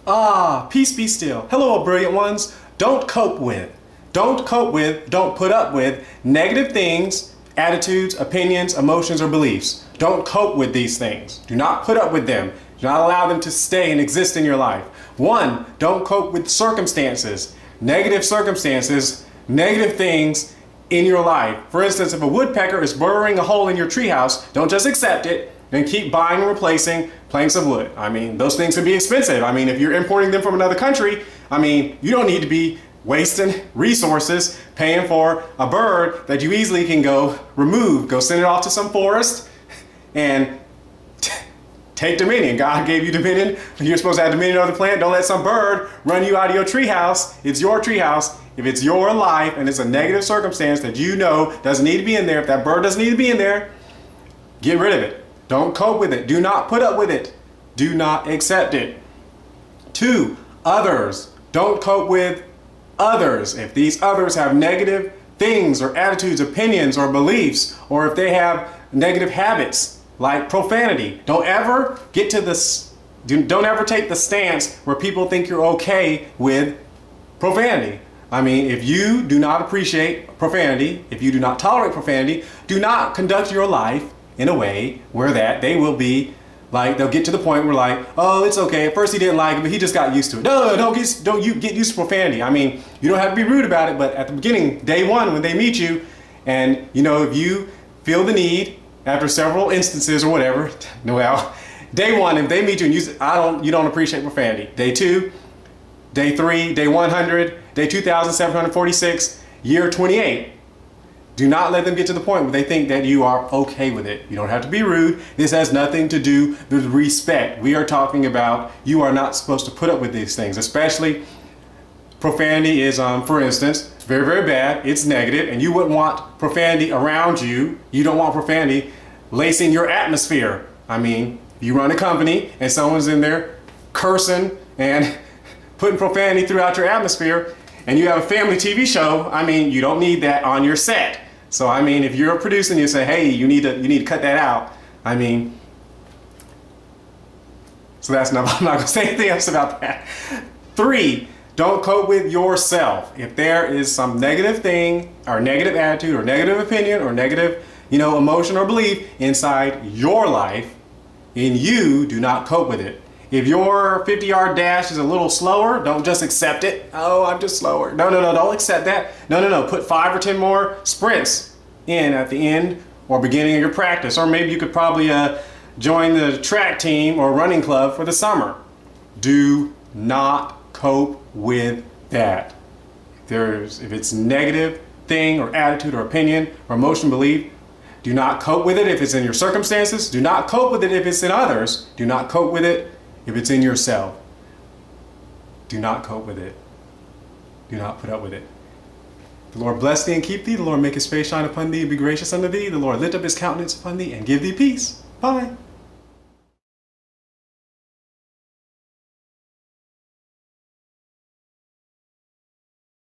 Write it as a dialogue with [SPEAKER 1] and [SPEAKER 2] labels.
[SPEAKER 1] Ah, peace be still. Hello, brilliant ones. Don't put up with negative things, attitudes, opinions, emotions, or beliefs. Don't cope with these things. Do not put up with them. Do not allow them to stay and exist in your life. One, don't cope with circumstances, negative things in your life. For instance, if a woodpecker is burrowing a hole in your treehouse, don't just accept it and keep buying and replacing planks of wood. I mean, those things can be expensive. I mean, if you're importing them from another country, I mean, you don't need to be wasting resources paying for a bird that you easily can go remove. Go send it off to some forest and take dominion. God gave you dominion. You're supposed to have dominion over the plant. Don't let some bird run you out of your treehouse. It's your treehouse. If it's your life and it's a negative circumstance that you know doesn't need to be in there, if that bird doesn't need to be in there, get rid of it. Don't cope with it. Do not put up with it. Do not accept it. Two, others. Don't cope with others. If these others have negative things or attitudes, opinions, or beliefs, or if they have negative habits like profanity, don't ever get to this. Don't ever take the stance where people think you're okay with profanity. I mean, if you do not appreciate profanity, if you do not tolerate profanity, do not conduct your life in a way where that they will be like, they'll get to the point where like, oh, it's okay. At first he didn't like it, but he just got used to it. No, don't you get used to profanity. I mean, you don't have to be rude about it, but at the beginning, day one, when they meet you, and you know, if you feel the need after several instances or whatever, well, day one, if they meet you and you don't appreciate profanity. Day two, day three, day 100, day 2,746, year 28. Do not let them get to the point where they think that you are okay with it. You don't have to be rude. This has nothing to do with respect. We are talking about you are not supposed to put up with these things, especially profanity is, for instance, very, very bad. It's negative, and you wouldn't want profanity around you. You don't want profanity lacing your atmosphere. I mean, you run a company and someone's in there cursing and putting profanity throughout your atmosphere, and you have a family TV show, I mean, you don't need that on your set. So I mean, if you're producing, you say, hey, you need to cut that out. I mean, so that's not, I'm not gonna say anything else about that. Three, don't cope with yourself. If there is some negative thing or negative attitude or negative opinion or negative, emotion or belief inside your life, in you, do not cope with it. If your 50-yard dash is a little slower, don't just accept it. Oh, I'm just slower. No, don't accept that. No. Put 5 or 10 more sprints in at the end or beginning of your practice. Or maybe you could probably join the track team or running club for the summer. Do not cope with that. If it's negative thing or attitude or opinion or emotion, belief, do not cope with it if it's in your circumstances. Do not cope with it if it's in others. Do not cope with it if it's in yourself. Do not cope with it. Do not put up with it. The Lord bless thee and keep thee. The Lord make his face shine upon thee and be gracious unto thee. The Lord lift up his countenance upon thee and give thee peace. Bye.